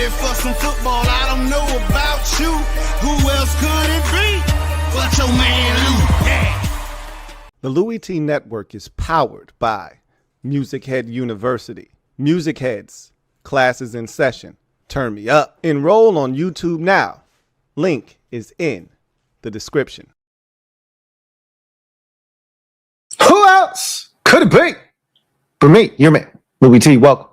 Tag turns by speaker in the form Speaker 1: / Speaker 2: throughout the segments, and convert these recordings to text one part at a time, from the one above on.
Speaker 1: ready for some football. I don't know about you. Who else could it be but your man Lou? Yeah.
Speaker 2: The LouieTeeNetwork is powered by MusicHead University. MusicHeads, classes in session. Turn me up. Enroll on YouTube now. Link is in the description.
Speaker 3: Who else could it be? For me, your man, Louie T. Welcome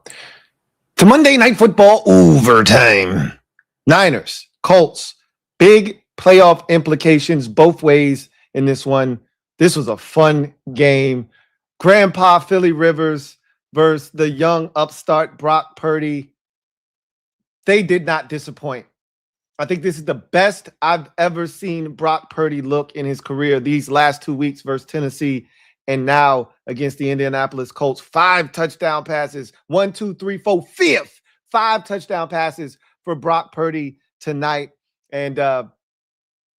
Speaker 3: to Monday Night Football overtime. Niners, Colts, big playoff implications both ways in this one. This was a fun game. Grandpa Philly Rivers versus the young upstart Brock Purdy. They did not disappoint. I think this is the best I've ever seen Brock Purdy look in his career these last 2 weeks versus Tennessee and now against the Indianapolis Colts. 5 touchdown passes. 1, 2, 3, 4, 5th. 5 touchdown passes for Brock Purdy tonight. And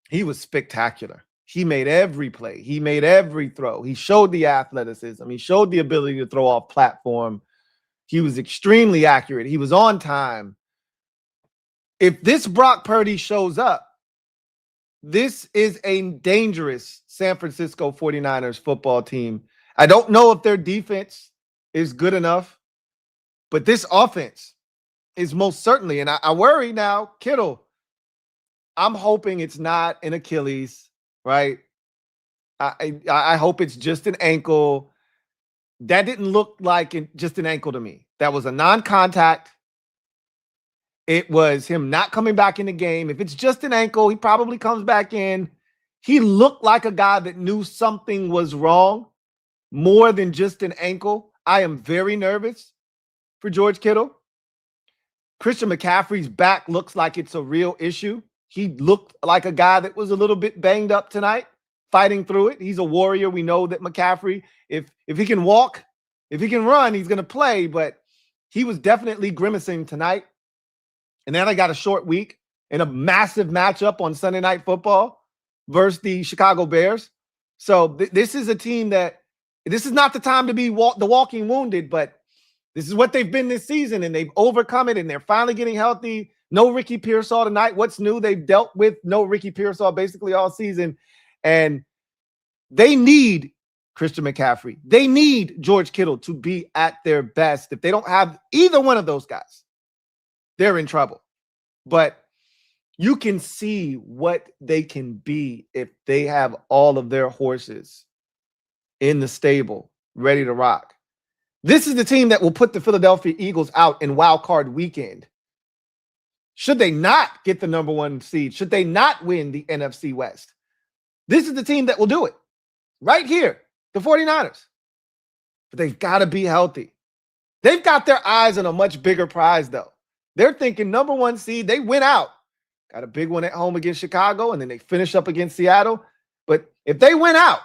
Speaker 3: he was spectacular. He made every play. He made every throw. He showed the athleticism. He showed the ability to throw off platform. He was extremely accurate. He was on time. If this Brock Purdy shows up, this is a dangerous San Francisco 49ers football team. I don't know if their defense is good enough, but this offense is most certainly, and I worry now, Kittle, I'm hoping it's not an Achilles, right? I hope it's just an ankle. That didn't look like just an ankle to me. That was a non-contact. It was him not coming back in the game. If it's just an ankle, he probably comes back in. He looked like a guy that knew something was wrong more than just an ankle. I am very nervous for George Kittle. Christian McCaffrey's back looks like it's a real issue. He looked like a guy that was a little bit banged up tonight, fighting through it. He's a warrior. We know that McCaffrey, if he can walk, if he can run, he's going to play, but he was definitely grimacing tonight. And then I got a short week and a massive matchup on Sunday Night Football versus the Chicago Bears. So this is a team that this is not the time to be the walking wounded, but this is what they've been this season, and they've overcome it, and they're finally getting healthy. No Ricky Pearsall tonight. What's new? They've dealt with no Ricky Pearsall basically all season, and they need Christian McCaffrey. They need George Kittle to be at their best. If they don't have either one of those guys, they're in trouble. But you can see what they can be if they have all of their horses in the stable ready to rock. This is the team that will put the Philadelphia Eagles out in wild card weekend. Should they not get the number 1 seed, should they not win the NFC West, this is the team that will do it right here, the 49ers. But they've got to be healthy. They've got their eyes on a much bigger prize, though. They're thinking number 1 seed. They went out. Got a big one at home against Chicago, and then they finish up against Seattle. But if they went out,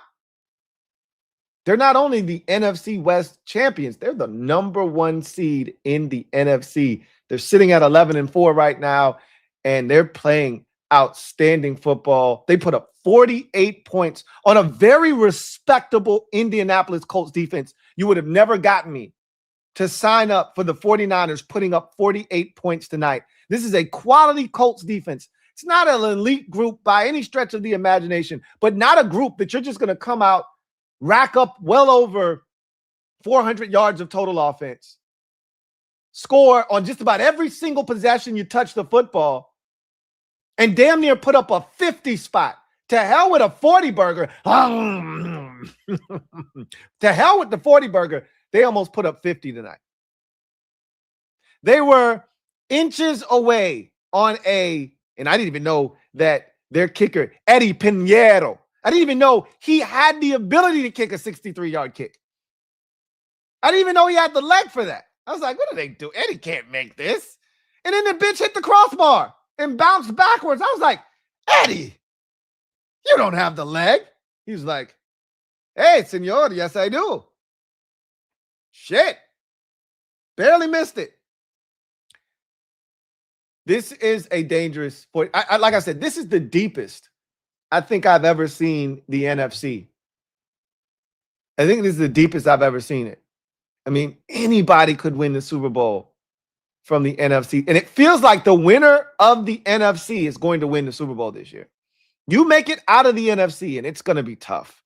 Speaker 3: they're not only the NFC West champions, they're the number 1 seed in the NFC. They're sitting at 11-4 right now, and they're playing outstanding football. They put up 48 points on a very respectable Indianapolis Colts defense. You would have never gotten me to sign up for the 49ers putting up 48 points tonight. This is a quality Colts defense. It's not an elite group by any stretch of the imagination, but not a group that you're just going to come out, rack up well over 400 yards of total offense, score on just about every single possession you touch the football, and damn near put up a 50 spot. To hell with a 40 burger. To hell with the 40 burger. They almost put up 50 tonight. They were inches away on and I didn't even know that their kicker, Eddie Pinheiro, I didn't even know he had the ability to kick a 63-yard kick. I didn't even know he had the leg for that. I was like, what do they do? Eddie can't make this. And then the bitch hit the crossbar and bounced backwards. I was like, Eddie, you don't have the leg. He was like, hey, senor, yes, I do. Shit. Barely missed it. This is a dangerous point. Like I said, this is the deepest I think I've ever seen the NFC. I think this is the deepest I've ever seen it. I mean, anybody could win the Super Bowl from the NFC. And it feels like the winner of the NFC is going to win the Super Bowl this year. You make it out of the NFC, and it's going to be tough.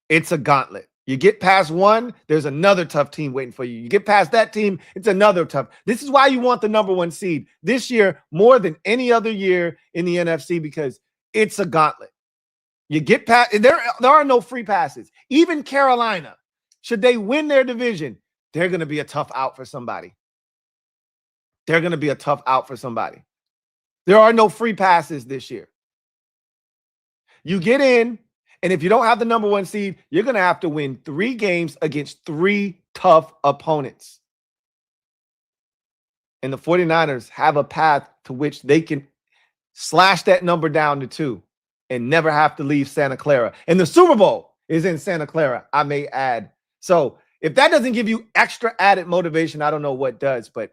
Speaker 3: It's a gauntlet. You get past one, there's another tough team waiting for you. You get past that team, it's another tough. This is why you want the number one seed this year more than any other year in the NFC, because it's a gauntlet. You get past, there are no free passes. Even Carolina, should they win their division, they're going to be a tough out for somebody. They're going to be a tough out for somebody. There are no free passes this year. You get in, and if you don't have the number one seed, you're going to have to win 3 games against 3 tough opponents. And the 49ers have a path to which they can slash that number down to 2 and never have to leave Santa Clara. And the Super Bowl is in Santa Clara, I may add. So if that doesn't give you extra added motivation, I don't know what does. But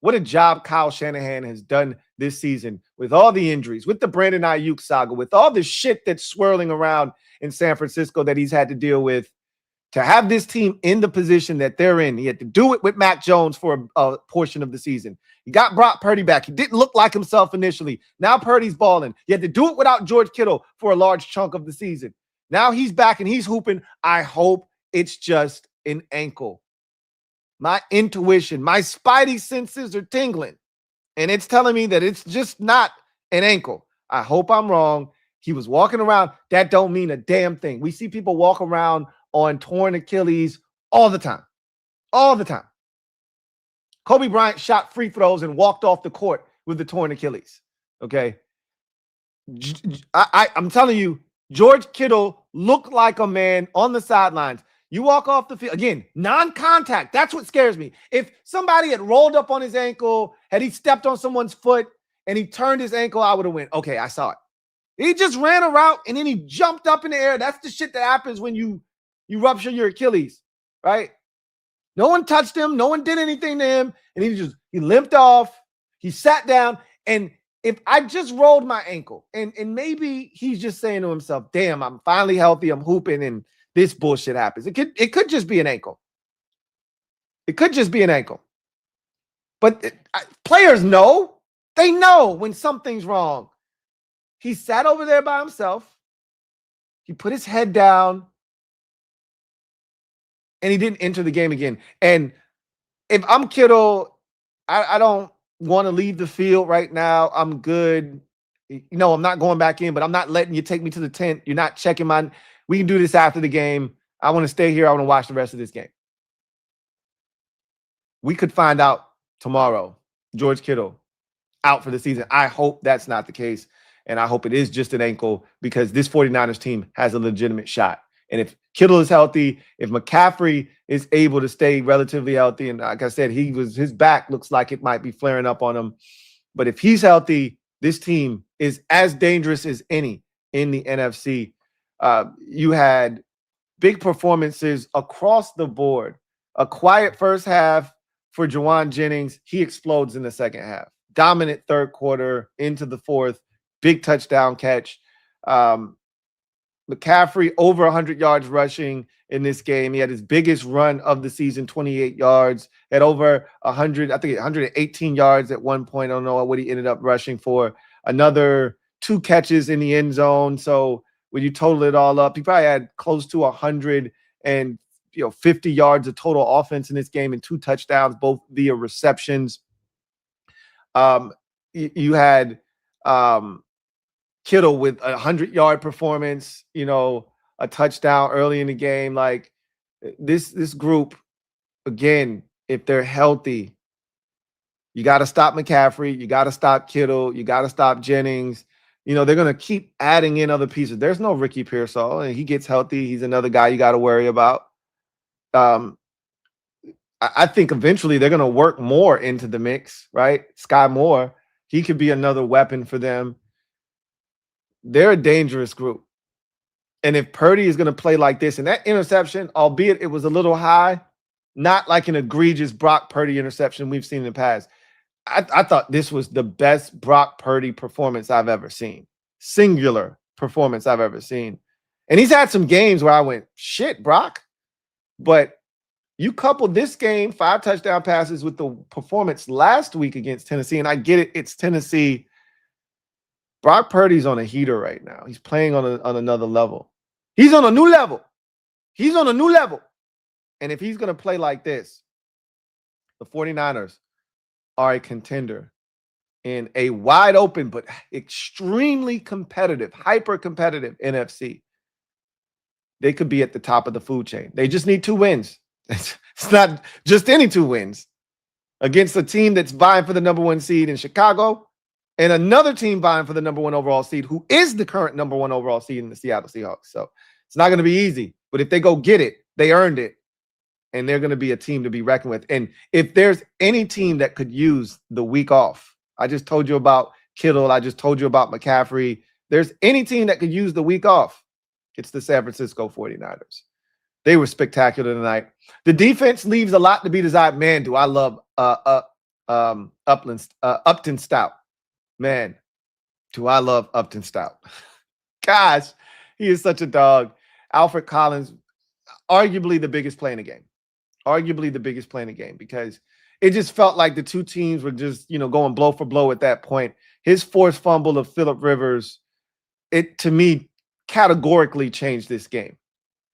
Speaker 3: what a job Kyle Shanahan has done this season with all the injuries, with the Brandon Ayuk saga, with all the shit that's swirling around in San Francisco that he's had to deal with, to have this team in the position that they're in. He had to do it with Mac Jones for a portion of the season. He got Brock Purdy back. He didn't look like himself initially. Now Purdy's balling. You had to do it without George Kittle for a large chunk of the season. Now he's back and he's hooping. I hope it's just an ankle. My intuition, my spidey senses are tingling, and it's telling me that it's just not an ankle. I hope I'm wrong. He was walking around. That don't mean a damn thing. We see people walk around on torn Achilles all the time. All the time. Kobe Bryant shot free throws and walked off the court with the torn Achilles. Okay? I'm telling you, George Kittle looked like a man on the sidelines. You walk off the field, again, non-contact. That's what scares me. If somebody had rolled up on his ankle, had he stepped on someone's foot, and he turned his ankle, I would have went, okay, I saw it. He just ran a route, and then he jumped up in the air. That's the shit that happens when you rupture your Achilles, right? No one touched him. No one did anything to him. And he limped off. He sat down. And if I just rolled my ankle, and maybe he's just saying to himself, damn, I'm finally healthy. I'm hooping, and this bullshit happens. It could just be an ankle. It could just be an ankle. But players know. They know when something's wrong. He sat over there by himself. He put his head down. And he didn't enter the game again. And if I'm Kittle, I don't want to leave the field right now. I'm good. I'm not going back in, but I'm not letting you take me to the tent. You're not checking my... We can do this after the game. I want to stay here. I want to watch the rest of this game. We could find out tomorrow. George Kittle out for the season. I hope that's not the case. And I hope it is just an ankle, because this 49ers team has a legitimate shot. And if Kittle is healthy, if McCaffrey is able to stay relatively healthy, and like I said, his back looks like it might be flaring up on him. But if he's healthy, this team is as dangerous as any in the NFC. You had big performances across the board. A quiet first half for Juwan Jennings. He explodes in the second half. Dominant third quarter into the fourth. Big touchdown catch. McCaffrey over 100 yards rushing in this game. He had his biggest run of the season, 28 yards. Had over 100, I think 118 yards at one point. I don't know what he ended up rushing for. Another 2 catches in the end zone. So when you total it all up, he probably had close to 150 yards of total offense in this game and 2 touchdowns, both via receptions. You had Kittle with a 100-yard performance, a touchdown early in the game. Like this group, again, if they're healthy, you got to stop McCaffrey, you got to stop Kittle, you got to stop Jennings. They're going to keep adding in other pieces. There's no Ricky Pearsall, and he gets healthy. He's another guy you got to worry about. I think eventually they're going to work more into the mix, right? Sky Moore, he could be another weapon for them. They're a dangerous group. And if Purdy is going to play like this, and that interception, albeit it was a little high, not like an egregious Brock Purdy interception we've seen in the past. I thought this was the best Brock Purdy performance I've ever seen. Singular performance I've ever seen. And he's had some games where I went, shit, Brock. But You couple this game, 5 touchdown passes, with the performance last week against Tennessee, and I get it, it's Tennessee. Brock Purdy's on a heater right now. He's playing on another level. He's on a new level. He's on a new level. And if he's going to play like this, the 49ers are a contender in a wide open but extremely competitive, hyper-competitive NFC. They could be at the top of the food chain. They just need 2 wins. It's not just any 2 wins against a team that's vying for the number 1 seed in Chicago and another team vying for the number 1 overall seed, who is the current number 1 overall seed in the Seattle Seahawks. So it's not going to be easy, but if they go get it, they earned it, and they're going to be a team to be reckoned with. And if there's any team that could use the week off, I just told you about Kittle, I just told you about McCaffrey. There's any team that could use the week off, it's the San Francisco 49ers. They were spectacular tonight. The defense leaves a lot to be desired. Man, do I love Upton Stout. Man, do I love Upton Stout. Gosh, he is such a dog. Alfred Collins, arguably the biggest play in the game. Arguably the biggest play in the game, because it just felt like the 2 teams were just, going blow for blow at that point. His forced fumble of Phillip Rivers, it, to me, categorically changed this game.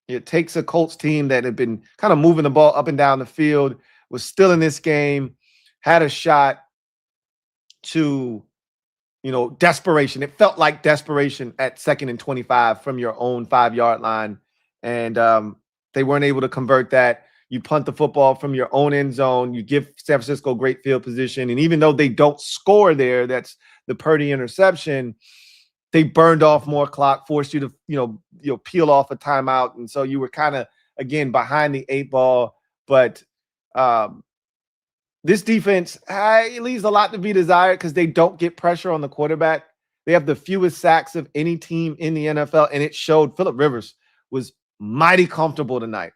Speaker 3: It takes a Colts team that had been kind of moving the ball up and down the field, was still in this game, had a shot to, desperation. It felt like desperation at 2nd and 25 from your own 5-yard line. And they weren't able to convert that. You punt the football from your own end zone. You give San Francisco great field position. And even though they don't score there, that's the Purdy interception, they burned off more clock, forced you to, peel off a timeout. And so you were kind of, again, behind the 8 ball. But this defense, it leaves a lot to be desired because they don't get pressure on the quarterback. They have the fewest sacks of any team in the NFL, and it showed. Phillip Rivers was mighty comfortable tonight.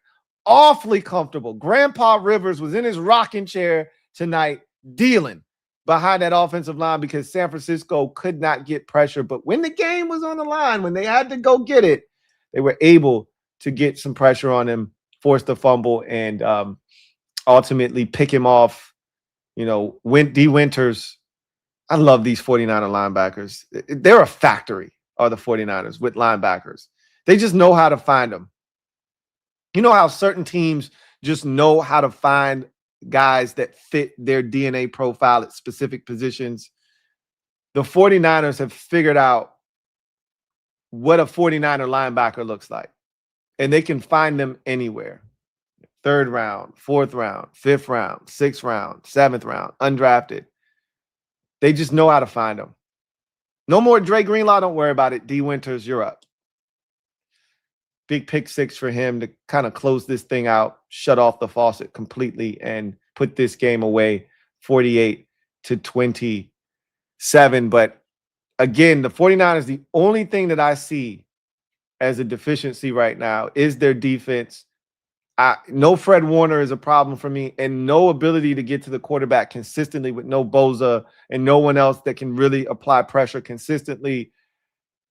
Speaker 3: Awfully comfortable. Grandpa Rivers was in his rocking chair tonight dealing behind that offensive line because San Francisco could not get pressure. But when the game was on the line, when they had to go get it, they were able to get some pressure on him, force the fumble, and ultimately pick him off. D. Winters. I love these 49er linebackers. They're a factory, are the 49ers, with linebackers. They just know how to find them. You know how certain teams just know how to find guys that fit their DNA profile at specific positions? The 49ers have figured out what a 49er linebacker looks like, and they can find them anywhere. 3rd round, 4th round, 5th round, 6th round, 7th round, undrafted. They just know how to find them. No more Dre Greenlaw. Don't worry about it. D. Winters, you're up. Big pick 6 for him to kind of close this thing out, shut off the faucet completely, and put this game away 48-27. But again, the 49ers, the only thing that I see as a deficiency right now is their defense. No Fred Warner is a problem for me, and no ability to get to the quarterback consistently with no Boza and no one else that can really apply pressure consistently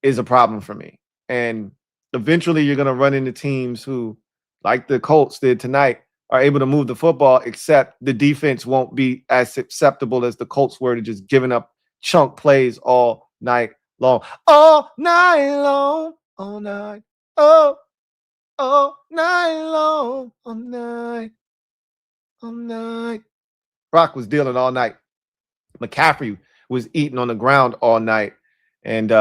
Speaker 3: is a problem for me. And eventually you're going to run into teams who, like the Colts did tonight, are able to move the football, except the defense won't be as susceptible as the Colts were to just giving up chunk plays all night long. All night long, all night, all night long, all night, all night. Brock was dealing all night. McCaffrey was eating on the ground all night. And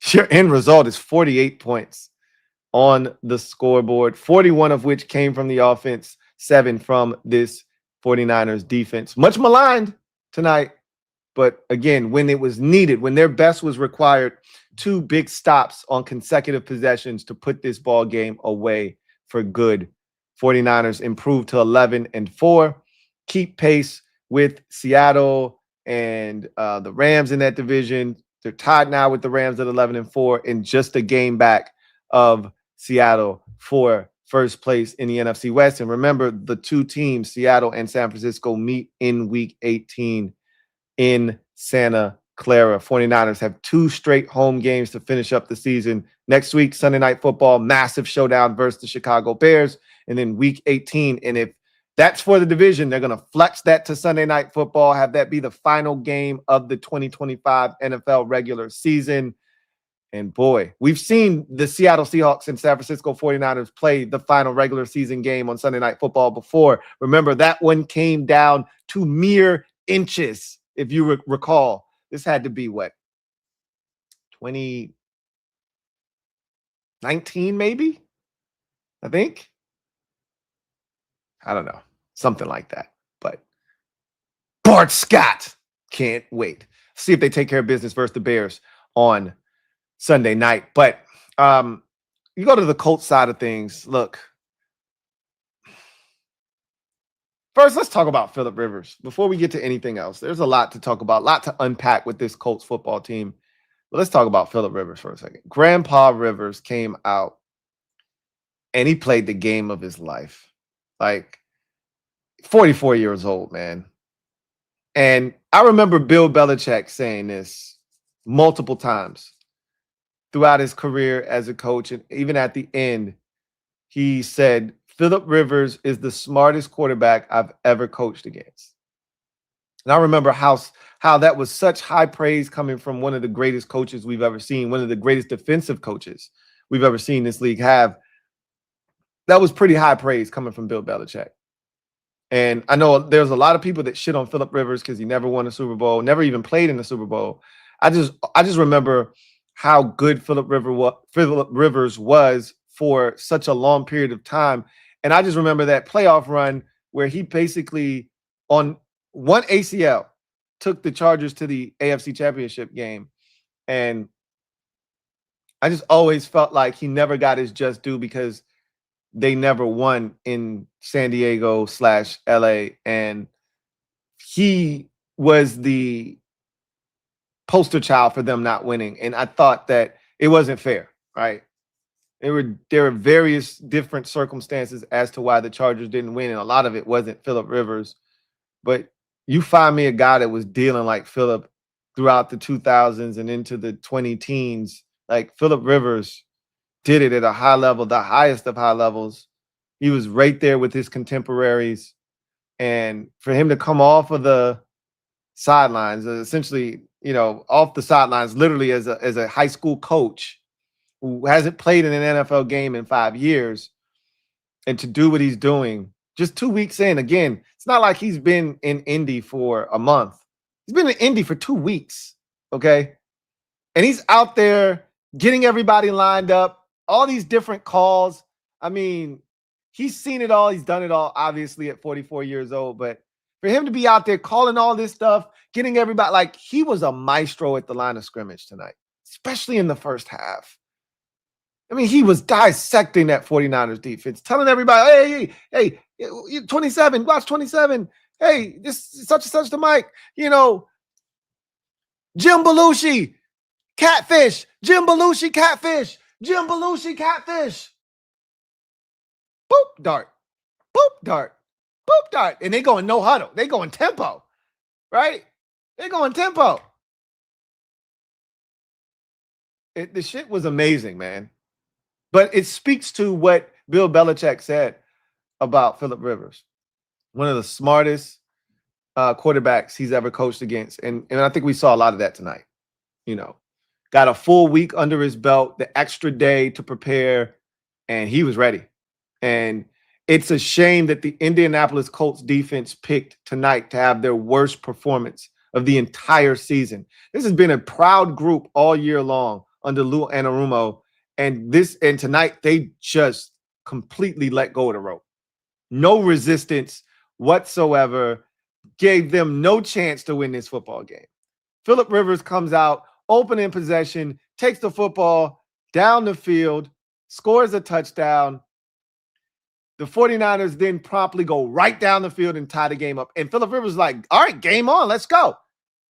Speaker 3: your end result is 48 points on the scoreboard, 41 of which came from the offense, 7 from this 49ers defense. Much maligned tonight, but again, when it was needed, when their best was required, 2 big stops on consecutive possessions to put this ball game away for good. 49ers improved to 11-4, keep pace with Seattle and the Rams in that division. They're tied now with the Rams at 11-4 and just a game back of Seattle for first place in the NFC West. And remember, the 2 teams, Seattle and San Francisco, meet in Week 18 in Santa Clara. 49ers have 2 straight home games to finish up the season. Next week, Sunday Night Football, massive showdown versus the Chicago Bears. And then week 18. And if that's for the division, they're going to flex that to Sunday Night Football, have that be the final game of the 2025 NFL regular season. And boy, we've seen the Seattle Seahawks and San Francisco 49ers play the final regular season game on Sunday Night Football before. Remember, that one came down to mere inches, if you recall. This had to be what? 2019, maybe? I think. I don't know. Something like that. But Bart Scott, can't wait. See if they take care of business versus the Bears on Sunday night. But you go to the Colts side of things. Look, first, let's talk about Phillip Rivers before we get to anything else. There's a lot to talk about, a lot to unpack with this Colts football team. But let's talk about Phillip Rivers for a second. Grandpa Rivers came out and he played the game of his life. Like 44 years old, man. And I remember Bill Belichick saying this multiple times throughout his career as a coach. And even at the end, he said, Phillip Rivers is the smartest quarterback I've ever coached against. And I remember how that was such high praise coming from one of the greatest coaches we've ever seen, one of the greatest defensive coaches we've ever seen this league have. That was pretty high praise coming from Bill Belichick. And I know there's a lot of people that shit on Phillip Rivers because he never won a Super Bowl, never even played in the Super Bowl. I just remember how good Phillip Rivers was for such a long period of time. And I just remember that playoff run where he basically on one ACL took the Chargers to the AFC Championship game. And I just always felt like he never got his just due because they never won in San Diego / LA. And he was the poster child for them not winning. And I thought that it wasn't fair, right? There were various different circumstances as to why the Chargers didn't win. And a lot of it wasn't Phillip Rivers. But you find me a guy that was dealing like Phillip throughout the 2000s and into the 2010s. Like Phillip Rivers did it at a high level, the highest of high levels. He was right there with his contemporaries. And for him to come off of the sidelines, essentially, off the sidelines, literally as a high school coach who hasn't played in an NFL game in 5 years, and to do what he's doing just 2 weeks in. Again, it's not like he's been in Indy for a month. He's been in Indy for 2 weeks, okay? And he's out there getting everybody lined up, all these different calls. I mean, he's seen it all. He's done it all, obviously, at 44 years old. But for him to be out there calling all this stuff, getting everybody, like, he was a maestro at the line of scrimmage tonight, especially in the first half. I mean, he was dissecting that 49ers defense, telling everybody, hey, 27, watch 27. Hey, this such and such the mic. Jim Belushi, catfish. Jim Belushi, catfish. Jim Belushi, catfish. Boop, dart. Boop, dart. Boop, dart. And they going no huddle. They going tempo, right? They going tempo. The shit was amazing, man. But it speaks to what Bill Belichick said about Phillip Rivers, one of the smartest quarterbacks he's ever coached against. And I think we saw a lot of that tonight. Got a full week under his belt, the extra day to prepare, and he was ready. And it's a shame that the Indianapolis Colts defense picked tonight to have their worst performance of the entire season. This has been a proud group all year long under Lou Anarumo. And tonight, they just completely let go of the rope. No resistance whatsoever. Gave them no chance to win this football game. Phillip Rivers comes out, open in possession, takes the football down the field, scores a touchdown. The 49ers then promptly go right down the field and tie the game up. And Phillip Rivers is like, all right, game on, let's go.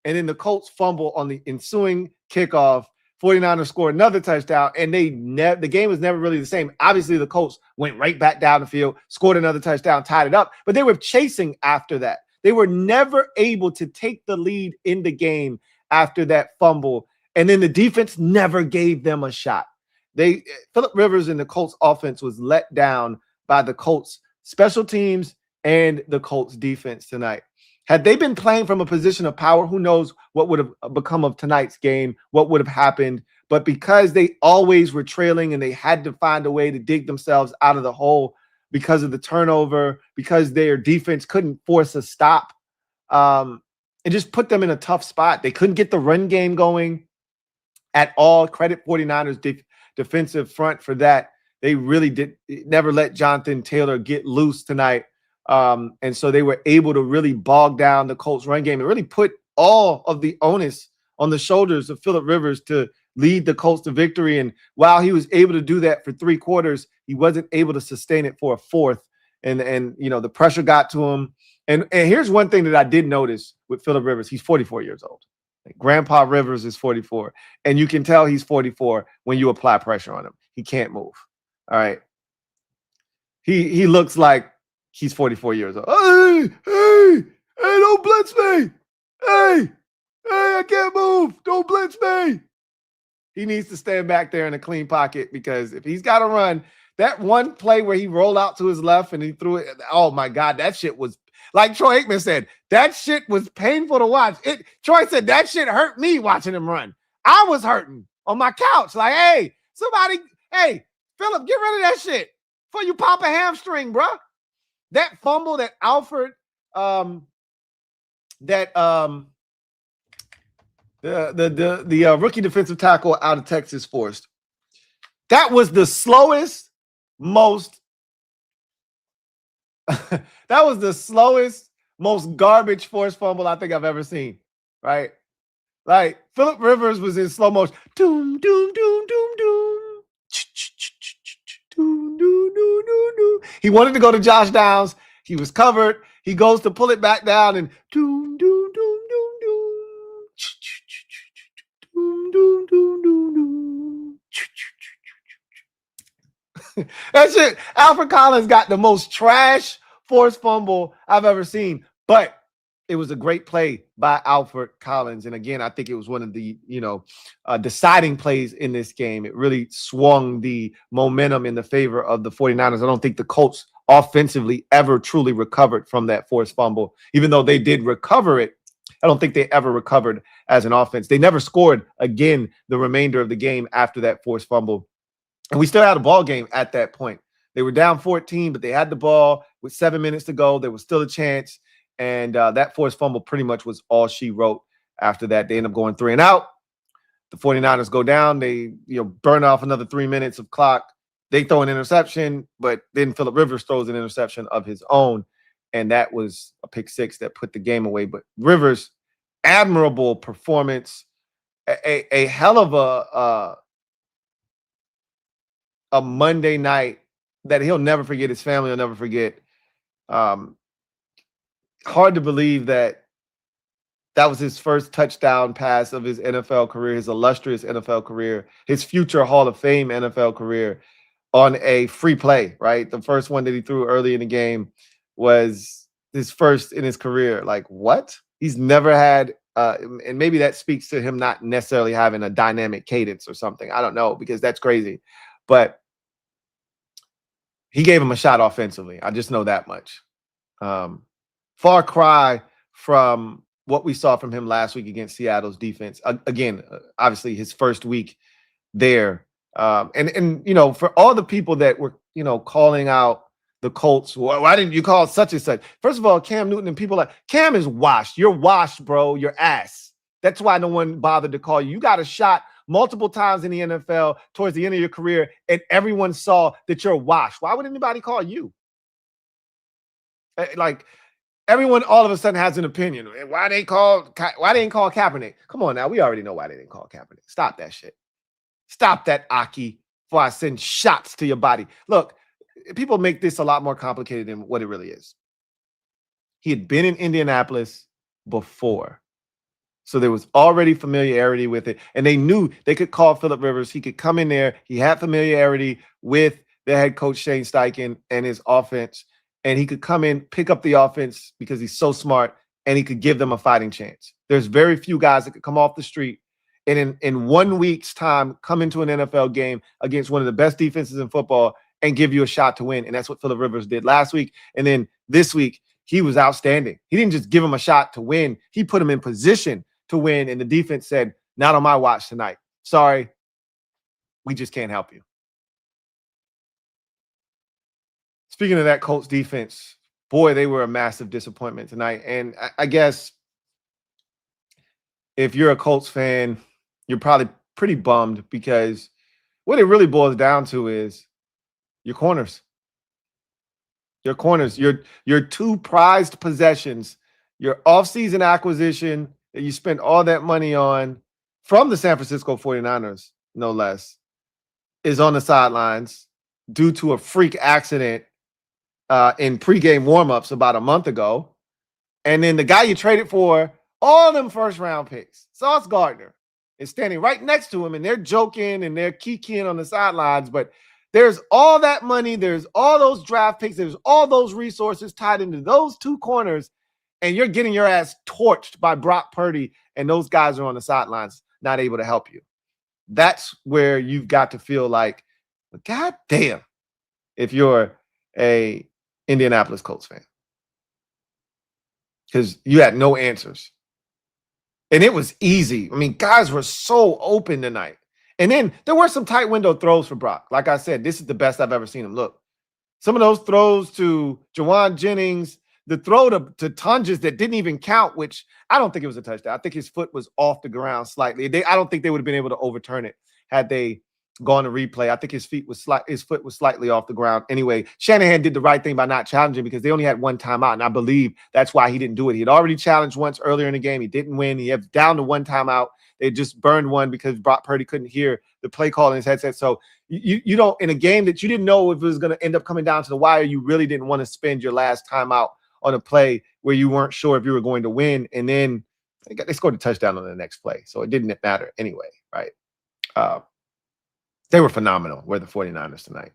Speaker 3: And then the Colts fumble on the ensuing kickoff. 49ers scored another touchdown, and the game was never really the same. Obviously, the Colts went right back down the field, scored another touchdown, tied it up, but they were chasing after that. They were never able to take the lead in the game after that fumble, and then the defense never gave them a shot. Phillip Rivers and the Colts offense was let down by the Colts special teams and the Colts defense tonight. Had they been playing from a position of power, who knows what would have become of tonight's game, what would have happened. But because they always were trailing and they had to find a way to dig themselves out of the hole because of the turnover, because their defense couldn't force a stop, it just put them in a tough spot. They couldn't get the run game going at all. Credit 49ers defensive front for that. They really never let Jonathan Taylor get loose tonight. And so they were able to really bog down the Colts run game and really put all of the onus on the shoulders of Phillip Rivers to lead the Colts to victory. And while he was able to do that for 3 quarters, he wasn't able to sustain it for a fourth. And the pressure got to him. And here's one thing that I did notice with Phillip Rivers. He's 44 years old. Grandpa Rivers is 44. And you can tell he's 44 when you apply pressure on him. He can't move. All right. He looks like he's 44 years old. Hey, don't blitz me. Hey, I can't move. Don't blitz me. He needs to stand back there in a clean pocket, because if he's got to run, that one play where he rolled out to his left and he threw it, oh my God, that shit was, like Troy Aikman said, that shit was painful to watch. Troy said that shit hurt me watching him run. I was hurting on my couch. Like, hey, Phillip, get rid of that shit before you pop a hamstring, bro. That fumble that Alford, the rookie defensive tackle out of Texas forced, that was the slowest, most garbage forced fumble I think I've ever seen, right? Like, Phillip Rivers was in slow motion. Doom, doom, doom, doom, doom. Doom, doom, doom, doom, doom. He wanted to go to Josh Downs. He was covered. He goes to pull it back down and doom, doom, doom, doom, doom. Doom, doom, doom, doom, doom. That shit, Alfred Collins got the most trash forced fumble I've ever seen. But it was a great play by Alfred Collins. And again, I think it was one of the, deciding plays in this game. It really swung the momentum in the favor of the 49ers. I don't think the Colts offensively ever truly recovered from that forced fumble. Even though they did recover it, I don't think they ever recovered as an offense. They never scored again the remainder of the game after that forced fumble. And we still had a ball game at that point. They were down 14, but they had the ball with 7 minutes to go. There was still a chance. And that forced fumble pretty much was all she wrote. After that, they end up going 3 and out. The 49ers go down. They burn off another 3 minutes of clock. They throw an interception, but then Phillip Rivers throws an interception of his own. And that was a pick 6 that put the game away. But Rivers, admirable performance. A hell of a Monday night that he'll never forget. His family will never forget. Hard to believe that was his first touchdown pass of his NFL career, his illustrious NFL career, his future Hall of Fame NFL career, on a free play, right? The first one that he threw early in the game was his first in his career. Like, what? He's never had, and maybe that speaks to him not necessarily having a dynamic cadence or something. I don't know, because that's crazy. But he gave him a shot offensively. I just know that much. Far cry from what we saw from him last week against Seattle's defense. Again, obviously his first week there. And for all the people that were, calling out the Colts, why didn't you call such and such? First of all, Cam Newton and people like, Cam is washed. You're washed, bro. You're ass. That's why no one bothered to call you. You got a shot multiple times in the NFL towards the end of your career, and everyone saw that you're washed. Why would anybody call you? Like, everyone all of a sudden has an opinion. Why they didn't call Kaepernick? Come on now. We already know why they didn't call Kaepernick. Stop that shit. Stop that, Aki, before I send shots to your body. Look, people make this a lot more complicated than what it really is. He had been in Indianapolis before. So there was already familiarity with it. And they knew they could call Phillip Rivers. He could come in there. He had familiarity with the head coach, Shane Steichen, and his offense. And he could come in, pick up the offense because he's so smart, and he could give them a fighting chance. There's very few guys that could come off the street and in 1 week's time come into an NFL game against one of the best defenses in football and give you a shot to win. And that's what Phillip Rivers did last week. And then this week, he was outstanding. He didn't just give him a shot to win. He put him in position to win. And the defense said, not on my watch tonight. Sorry, we just can't help you. Speaking of that Colts defense, boy, they were a massive disappointment tonight. And I guess if you're a Colts fan, you're probably pretty bummed because what it really boils down to is your corners. Your corners, your two prized possessions, your offseason acquisition that you spent all that money on from the San Francisco 49ers, no less, is on the sidelines due to a freak accident in pregame warmups about a month ago. And then the guy you traded for all them first-round picks, Sauce Gardner, is standing right next to him, and they're joking and they're kikiing on the sidelines, but there's all that money, there's all those draft picks, there's all those resources tied into those two corners, and you're getting your ass torched by Brock Purdy, and those guys are on the sidelines not able to help you. That's where you've got to feel like, God damn, if you're a Indianapolis Colts fan. Because you had no answers. And it was easy. I mean, guys were so open tonight. And then there were some tight window throws for Brock. Like I said, this is the best I've ever seen him look. Some of those throws to Jawan Jennings, the throw to Tunges that didn't even count, which I don't think it was a touchdown. I think his foot was off the ground slightly. I don't think they would have been able to overturn it had they gone to replay. I think his foot was slightly off the ground. Anyway, Shanahan did the right thing by not challenging because they only had one timeout, and I believe that's why he didn't do it. He had already challenged once earlier in the game. He didn't win. He had down to one timeout. They just burned one because Brock Purdy couldn't hear the play call in his headset. So you don't, in a game that you didn't know if it was going to end up coming down to the wire, you really didn't want to spend your last timeout on a play where you weren't sure if you were going to win. And then they scored a touchdown on the next play. So it didn't matter anyway, right? They were phenomenal, were the 49ers tonight.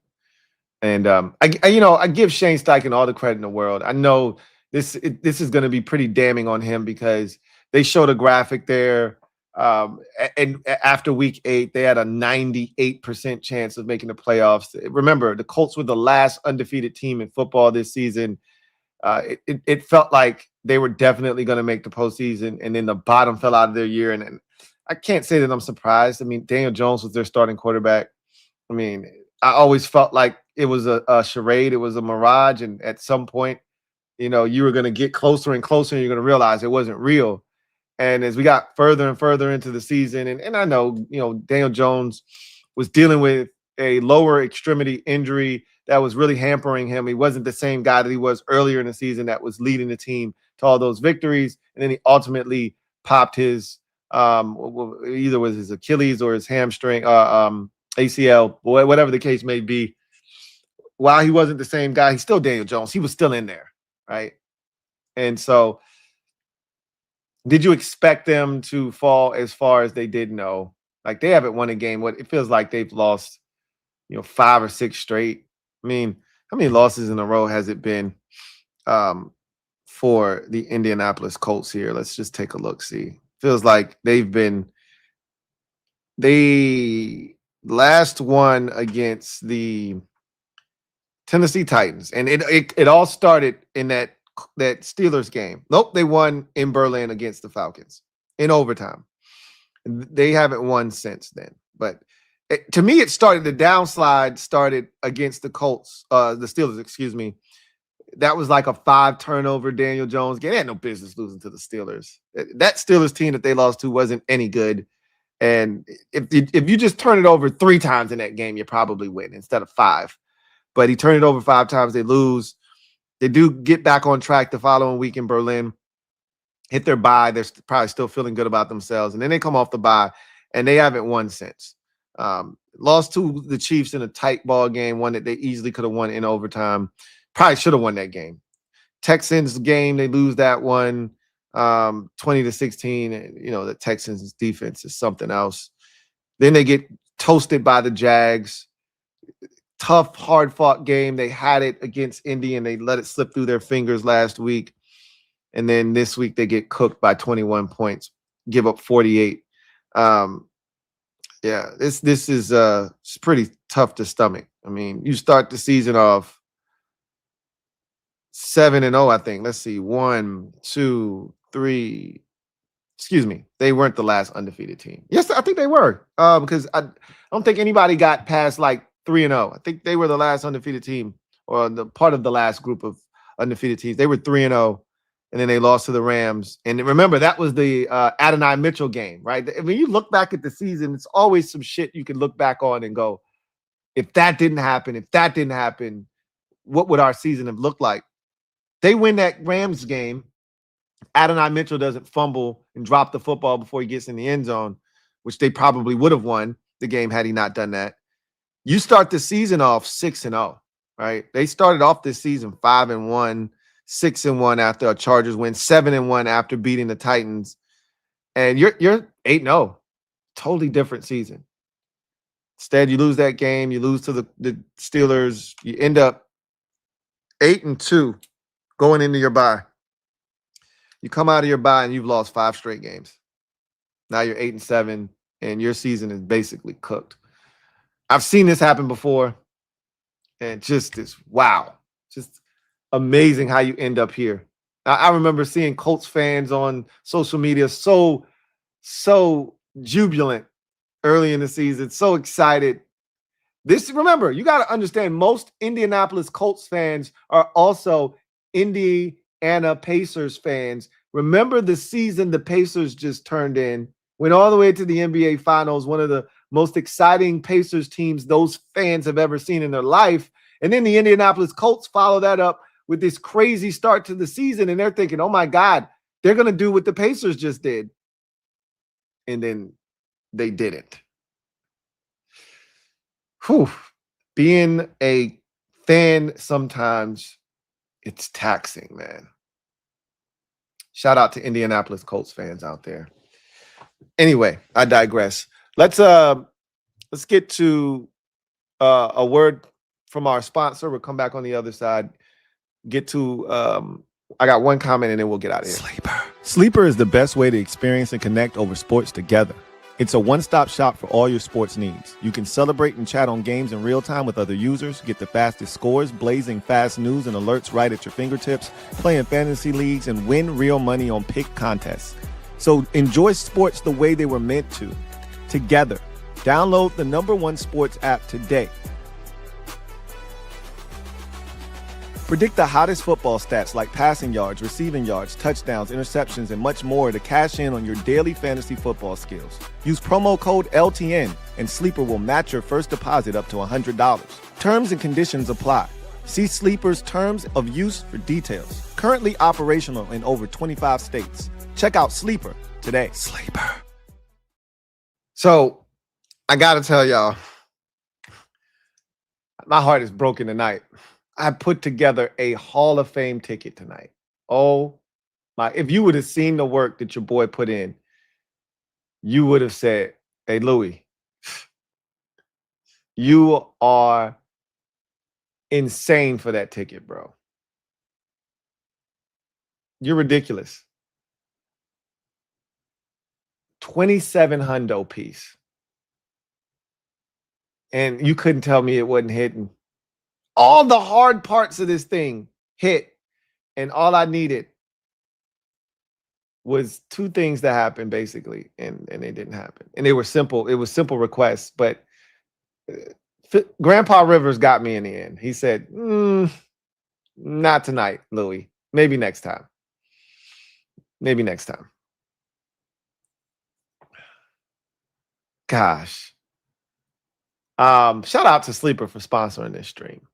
Speaker 3: And I give Shane Steichen all the credit in the world. I know this is going to be pretty damning on him because they showed a graphic there. And after week 8, they had a 98% chance of making the playoffs. Remember, the Colts were the last undefeated team in football this season. It felt like they were definitely going to make the postseason, and then the bottom fell out of their year. And I can't say that I'm surprised. I mean, Daniel Jones was their starting quarterback. I mean, I always felt like it was a charade. It was a mirage. And at some point, you were going to get closer and closer, and you're going to realize it wasn't real. And as we got further and further into the season, and I know, Daniel Jones was dealing with a lower extremity injury that was really hampering him. He wasn't the same guy that he was earlier in the season that was leading the team to all those victories. And then he ultimately popped his either was his Achilles or his hamstring, ACL, whatever the case may be. While he wasn't the same guy, he's still Daniel Jones. He was still in there, right? And so did you expect them to fall as far as they did? No. Like, they haven't won a game. What it feels like they've lost, 5 or 6 straight. I mean, how many losses in a row has it been for the Indianapolis Colts here? Let's just take a look. See, feels like they last won against the Tennessee Titans, and it all started in that Steelers game. Nope, they won in Berlin against the Falcons in overtime. They haven't won since then. But to me, the downslide started against the Steelers, excuse me. That was like a 5-turnover Daniel Jones game. They had no business losing to the Steelers. That Steelers team that they lost to wasn't any good. And if you just turn it over 3 times in that game, you probably win instead of 5. But he turned it over 5 times, they lose. They do get back on track the following week in Berlin, hit their bye. They're probably still feeling good about themselves. And then they come off the bye, and they haven't won since. Lost to the Chiefs in a tight ball game, one that they easily could have won in overtime. Probably should have won that game. Texans game, they lose that one 20-16. And, the Texans defense is something else. Then they get toasted by the Jags. Tough, hard-fought game. They had it against Indy, and they let it slip through their fingers last week. And then this week they get cooked by 21 points, give up 48 Yeah, this is it's pretty tough to stomach. I mean, you start the season off 7-0, I think. Let's see, 1, 2, 3. Excuse me, they weren't the last undefeated team. Yes, I think they were. Because I don't think anybody got past like 3-0. I think they were the last undefeated team, or the part of the last group of undefeated teams. They were 3-0. And then they lost to the Rams. And remember, that was the Adonai Mitchell game, right? When you look back at the season, it's always some shit you can look back on and go, if that didn't happen, what would our season have looked like? They win that Rams game. Adonai Mitchell doesn't fumble and drop the football before he gets in the end zone, which they probably would have won the game had he not done that. You start the season off 6-0, right? They started off this season 5-1. 6-1 after a Chargers win, 7-1 after beating the Titans, and you're 8-0. Totally different season. Instead, you lose that game, you lose to the Steelers, you end up 8-2 going into your bye. You come out of your bye and you've lost 5 straight games. Now you're 8-7, and your season is basically cooked. I've seen this happen before, and just this wow, just amazing how you end up here. I remember seeing Colts fans on social media so jubilant early in the season, so excited. Remember, you got to understand, most Indianapolis Colts fans are also Indiana Pacers fans. Remember the season the Pacers just turned in, went all the way to the NBA Finals, one of the most exciting Pacers teams those fans have ever seen in their life. And then the Indianapolis Colts follow that up with this crazy start to the season, and they're thinking, oh my God, they're going to do what the Pacers just did. And then they didn't. Whew. Being a fan sometimes, it's taxing, man. Shout out to Indianapolis Colts fans out there. Anyway, I digress. Let's get to a word from our sponsor. We'll come back on the other side. Get to I got one comment and then we'll get out of here.
Speaker 2: Sleeper is the best way to experience and connect over sports together. It's a one-stop shop for all your sports needs. You can celebrate and chat on games in real time with other users, get the fastest scores, blazing fast news and alerts right at your fingertips, play in fantasy leagues, and win real money on pick contests. So enjoy sports the way they were meant to, together. Download the #1 sports app today. Predict the hottest football stats like passing yards, receiving yards, touchdowns, interceptions, and much more to cash in on your daily fantasy football skills. Use promo code LTN and Sleeper will match your first deposit up to $100. Terms and conditions apply. See Sleeper's terms of use for details. Currently operational in over 25 states. Check out Sleeper today. Sleeper.
Speaker 3: So I got to tell y'all, my heart is broken tonight. I put together a Hall of Fame ticket tonight. Oh my, if you would have seen the work that your boy put in, you would have said, hey, Louie, you are insane for that ticket, bro. You're ridiculous. 27 hundo piece. And you couldn't tell me it wasn't hitting. All the hard parts of this thing hit, and all I needed was 2 things to happen, basically, and they didn't happen. And they were simple. It was simple requests, but Grandpa Rivers got me in the end. He said, not tonight, Louie. Maybe next time. Maybe next time. Gosh. Shout out to Sleeper for sponsoring this stream.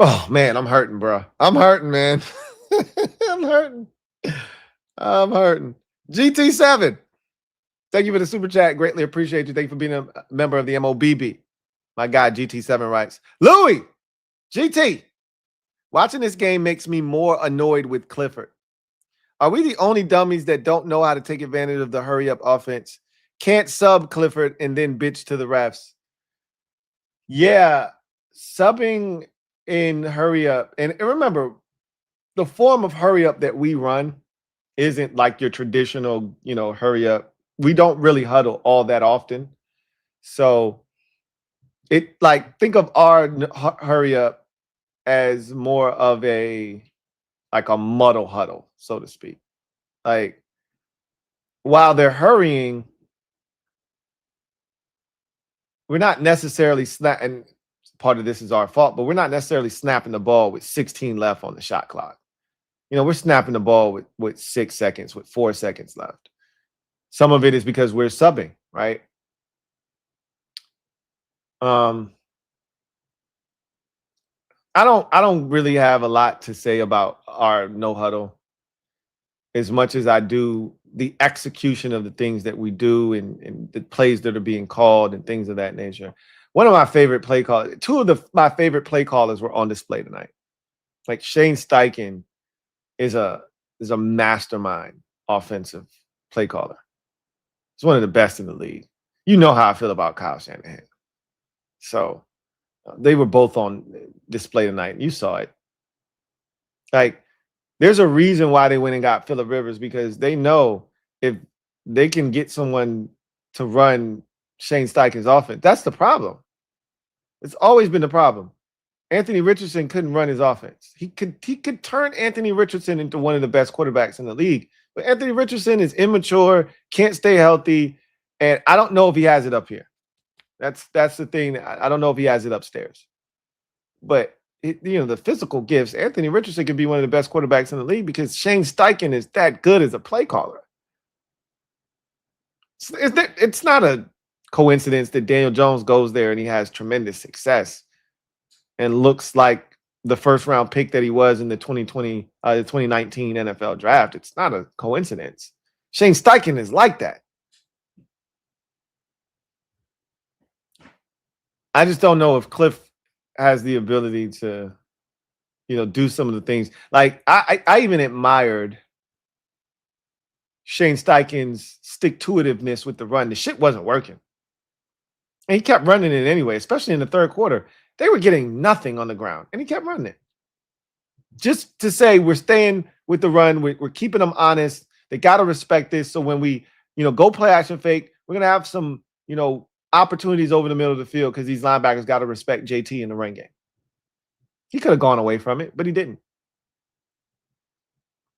Speaker 3: Oh, man, I'm hurting, bro. I'm hurting, man. I'm hurting. GT7. Thank you for the super chat. Greatly appreciate you. Thank you for being a member of the MOBB. My guy, GT7 writes, Louie, GT, watching this game makes me more annoyed with Clifford. Are we the only dummies that don't know how to take advantage of the hurry-up offense? Can't sub Clifford and then bitch to the refs. Yeah, subbing in hurry up, and remember, the form of hurry up that we run isn't like your traditional, hurry up. We don't really huddle all that often. So think of our hurry up as more of a muddle huddle, so to speak. Like, while they're hurrying, we're not necessarily and part of this is our fault, but we're not necessarily snapping the ball with 16 left on the shot clock. We're snapping the ball with 6 seconds, with 4 seconds left. Some of it is because we're subbing, right? I don't really have a lot to say about our no huddle, as much as I do the execution of the things that we do and the plays that are being called and things of that nature. One of my favorite play callers, my favorite play callers were on display tonight. Like, Shane Steichen is a mastermind offensive play caller. He's one of the best in the league. You know how I feel about Kyle Shanahan. So they were both on display tonight. You saw it. Like, there's a reason why they went and got Phillip Rivers, because they know if they can get someone to run Shane Steichen's offense, that's the problem. It's always been the problem. Anthony Richardson couldn't run his offense. He could turn Anthony Richardson into one of the best quarterbacks in the league. But Anthony Richardson is immature, can't stay healthy, and I don't know if he has it up here. That's the thing. I don't know if he has it upstairs. But the physical gifts, Anthony Richardson could be one of the best quarterbacks in the league because Shane Steichen is that good as a play caller. It's not a coincidence that Daniel Jones goes there and he has tremendous success and looks like the first round pick that he was in the 2019 NFL draft. It's not a coincidence. Shane Steichen is like that. I just don't know if Cliff has the ability to, do some of the things. Like, I even admired Shane Steichen's stick-to-itiveness with the run. The shit wasn't working. And he kept running it anyway, especially in the third quarter. They were getting nothing on the ground, and he kept running it. Just to say, we're staying with the run. We're keeping them honest. They got to respect this. So when we, go play action fake, we're going to have some, opportunities over the middle of the field because these linebackers got to respect JT in the run game. He could have gone away from it, but he didn't.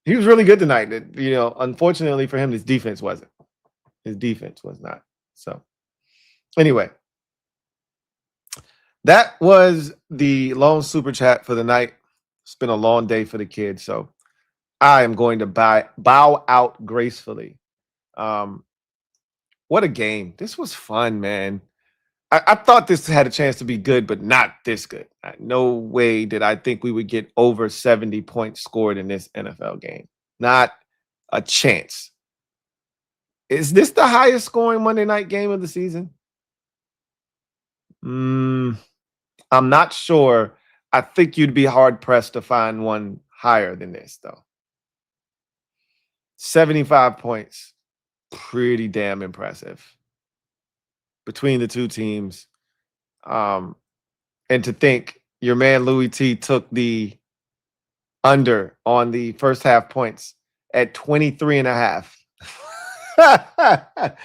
Speaker 3: He was really good tonight. Unfortunately for him, his defense wasn't. His defense was not. So anyway, that was the lone super chat for the night. It's been a long day for the kids, so I am going to bow out gracefully. What a game. This was fun, man. I thought this had a chance to be good, but not this good. No way did I think we would get over 70 points scored in this NFL game. Not a chance. Is this the highest scoring Monday night game of the season? I'm not sure. I think you'd be hard-pressed to find one higher than this, though. 75 points. Pretty damn impressive between the two teams. And to think your man Louie T took the under on the first half points at 23.5.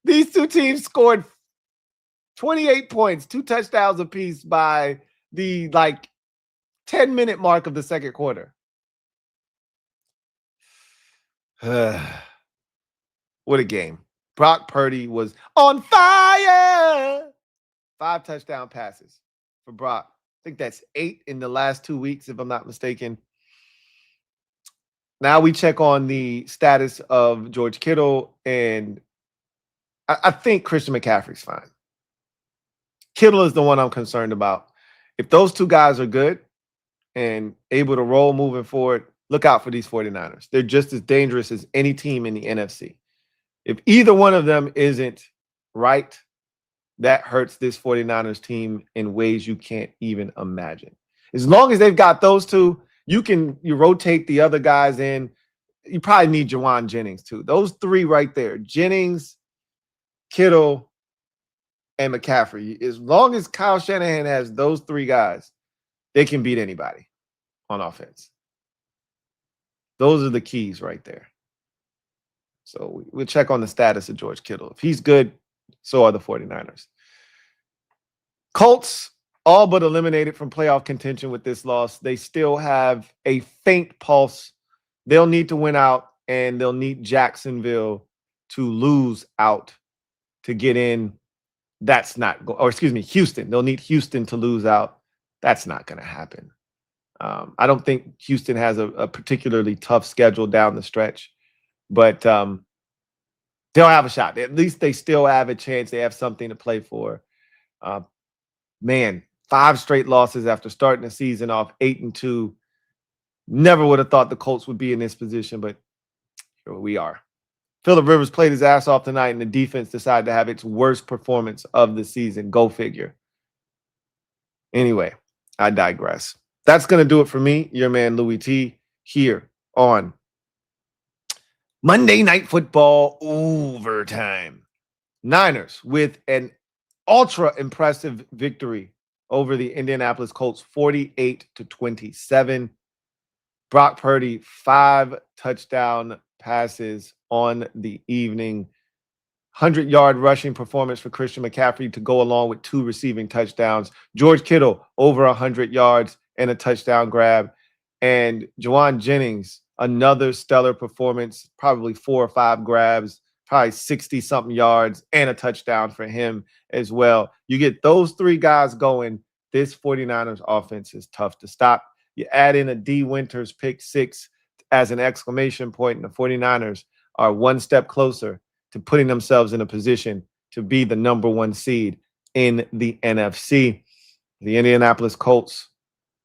Speaker 3: These two teams scored 28 points, 2 touchdowns apiece by the 10-minute mark of the second quarter. What a game. Brock Purdy was on fire. 5 touchdown passes for Brock. I think that's 8 in the last 2 weeks, if I'm not mistaken. Now we check on the status of George Kittle, and I think Christian McCaffrey's fine. Kittle is the one I'm concerned about. If those two guys are good and able to roll moving forward, look out for these 49ers. They're just as dangerous as any team in the NFC. If either one of them isn't right, that hurts this 49ers team in ways you can't even imagine. As long as they've got those two, you rotate the other guys in. You probably need Jawan Jennings too. Those 3 right there, Jennings, Kittle, and McCaffrey. As long as Kyle Shanahan has those 3 guys, they can beat anybody on offense. Those are the keys right there. So we'll check on the status of George Kittle. If he's good, so are the 49ers. Colts all but eliminated from playoff contention with this loss. They still have a faint pulse. They'll need to win out, and they'll need Jacksonville to lose out to get in. That's not Houston. They'll need Houston to lose out. That's not going to happen. I don't think Houston has a particularly tough schedule down the stretch, but they'll have a shot. At least they still have a chance. They have something to play for. Man, 5 straight losses after starting the season off 8-2. Never would have thought the Colts would be in this position, but here we are. Phillip Rivers played his ass off tonight, and the defense decided to have its worst performance of the season. Go figure. Anyway, I digress. That's going to do it for me, your man Louie T, here on Monday Night Football Overtime. Niners with an ultra impressive victory over the Indianapolis Colts, 48-27. Brock Purdy, 5 touchdown passes on the evening. 100-yard rushing performance for Christian McCaffrey to go along with 2 receiving touchdowns. George Kittle, over 100 yards and a touchdown grab. And Juwan Jennings, another stellar performance, probably 4 or 5 grabs, probably 60-something yards and a touchdown for him as well. You get those 3 guys going, this 49ers offense is tough to stop. You add in a D. Winters pick 6 as an exclamation point, and the 49ers are one step closer to putting themselves in a position to be the number 1 seed in the NFC. The Indianapolis Colts,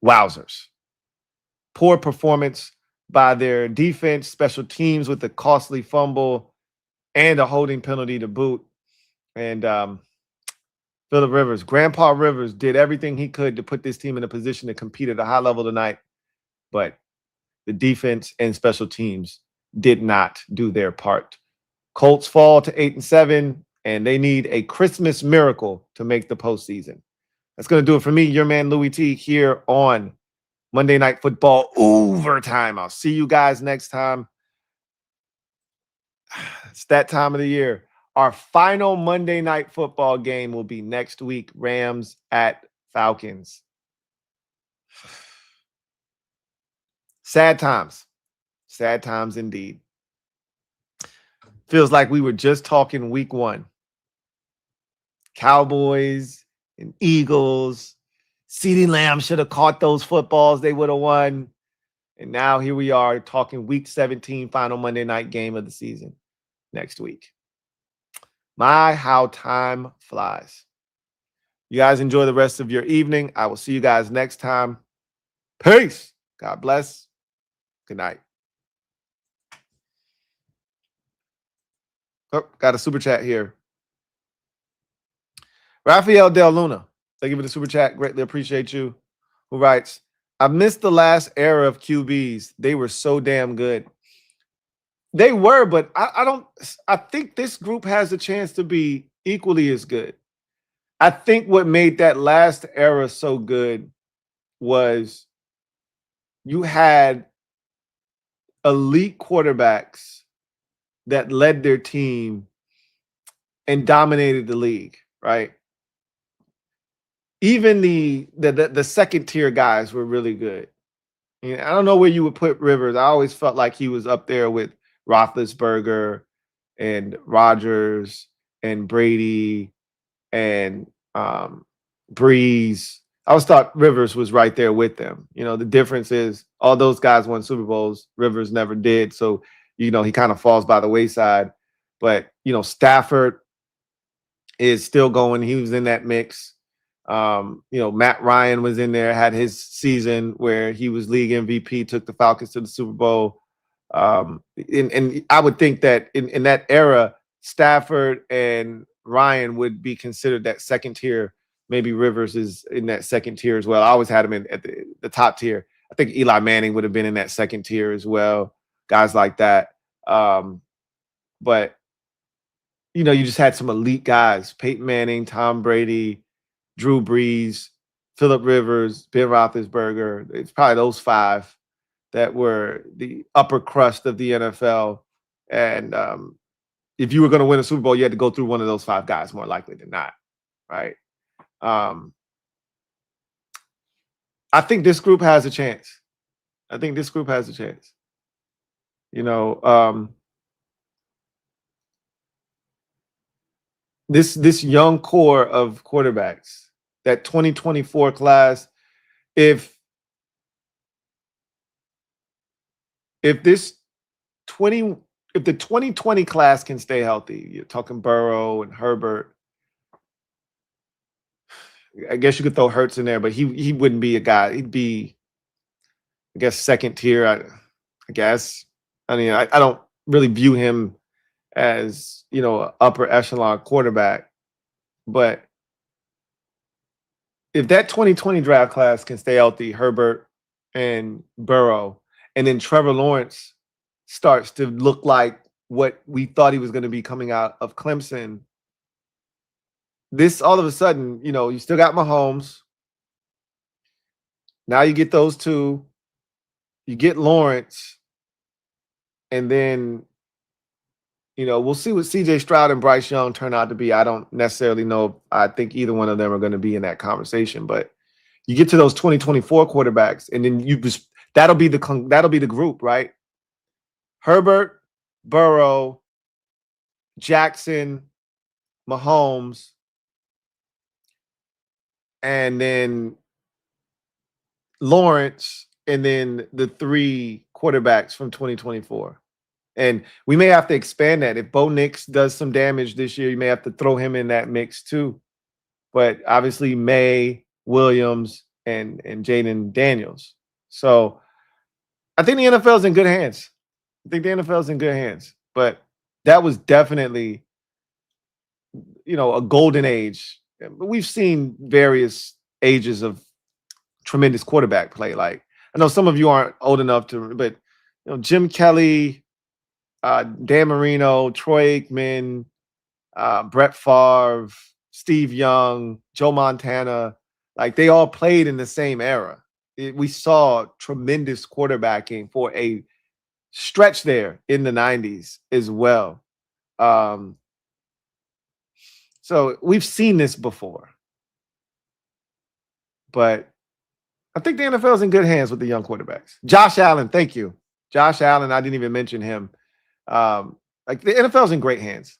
Speaker 3: wowzers. Poor performance by their defense, special teams with a costly fumble and a holding penalty to boot. And Phillip Rivers, Grandpa Rivers, did everything he could to put this team in a position to compete at a high level tonight. But the defense and special teams did not do their part. Colts fall to 8-7, and they need a Christmas miracle to make the postseason. That's going to do it for me, your man Louie T, here on Monday Night Football Overtime. I'll see you guys next time. It's that time of the year. Our final Monday Night Football game will be next week, Rams at Falcons. Sad times. Sad times indeed. Feels like we were just talking week 1. Cowboys and Eagles. CeeDee Lamb should have caught those footballs. They would have won. And now here we are talking week 17, final Monday night game of the season next week. My, how time flies. You guys enjoy the rest of your evening. I will see you guys next time. Peace. God bless. Good night. Oh, got a super chat here. Rafael Del Luna, thank you for the super chat. Greatly appreciate you. Who writes, I missed the last era of QBs. They were so damn good. They were, but I think this group has a chance to be equally as good. I think what made that last era so good was you had elite quarterbacks that led their team and dominated the league, right? Even the second tier guys were really good. I don't know where you would put Rivers. I always felt like he was up there with Roethlisberger and Rodgers and Brady and Breeze. I always thought Rivers was right there with them. The difference is all those guys won Super Bowls. Rivers never did. So, he kind of falls by the wayside. But, Stafford is still going. He was in that mix. Matt Ryan was in there, had his season where he was league MVP, took the Falcons to the Super Bowl. And I would think that in that era, Stafford and Ryan would be considered that second tier. Maybe Rivers is in that second tier as well. I always had him at the top tier. I think Eli Manning would have been in that second tier as well. Guys like that. But, you just had some elite guys. Peyton Manning, Tom Brady, Drew Brees, Phillip Rivers, Ben Roethlisberger. It's probably those 5 that were the upper crust of the NFL. And if you were going to win a Super Bowl, you had to go through one of those 5 guys more likely than not, right? I think this group has a chance. You know, this young core of quarterbacks, that 2024 class, if the 2020 class can stay healthy, you're talking Burrow and Herbert. I guess you could throw Hurts in there, but he wouldn't be a guy. He'd be, I guess, second tier. I guess. I mean, I don't really view him as, you know, an upper echelon quarterback. But if that 2020 draft class can stay healthy, Herbert and Burrow, and then Trevor Lawrence starts to look like what we thought he was going to be coming out of Clemson, this all of a sudden, you know, you still got Mahomes. Now you get those two. You get Lawrence. And then, you know, we'll see what CJ Stroud and Bryce Young turn out to be. I don't necessarily know. I think either one of them are going to be in that conversation. But you get to those 2024 quarterbacks, and then that'll be the group, right? Herbert, Burrow, Jackson, Mahomes, and then Lawrence, and then the 3 quarterbacks from 2024. And we may have to expand that. If Bo Nix does some damage this year, you may have to throw him in that mix too. But obviously May, Williams, and Jaden Daniels. So I think the NFL is in good hands. But that was definitely, you know, a golden age. We've seen various ages of tremendous quarterback play. Like, I know some of you aren't old enough to, but you know, Jim Kelly, Dan Marino, Troy Aikman, Brett Favre, Steve Young, Joe Montana, like they all played in the same era. We saw tremendous quarterbacking for a stretch there in the 90s as well. So we've seen this before. But I think the NFL is in good hands with the young quarterbacks. Josh Allen, thank you. Josh Allen, I didn't even mention him. Like the NFL is in great hands.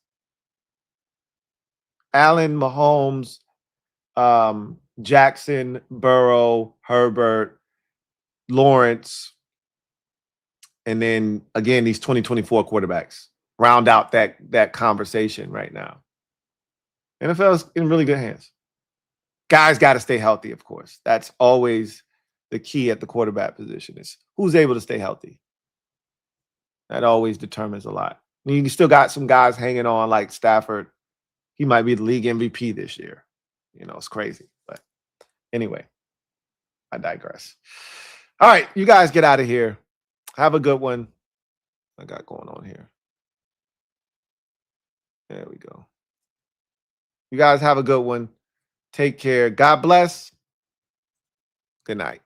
Speaker 3: Allen, Mahomes, Jackson, Burrow, Herbert, Lawrence, and then again these 2024 quarterbacks round out that conversation right now. NFL is in really good hands. Guys got to stay healthy, of course. That's always the key at the quarterback position, is who's able to stay healthy. That always determines a lot. I mean, you still got some guys hanging on, like Stafford. He might be the league MVP this year. You know, it's crazy. But anyway, I digress. All right, you guys get out of here. Have a good one. I got going on here. There we go. You guys have a good one. Take care. God bless. Good night.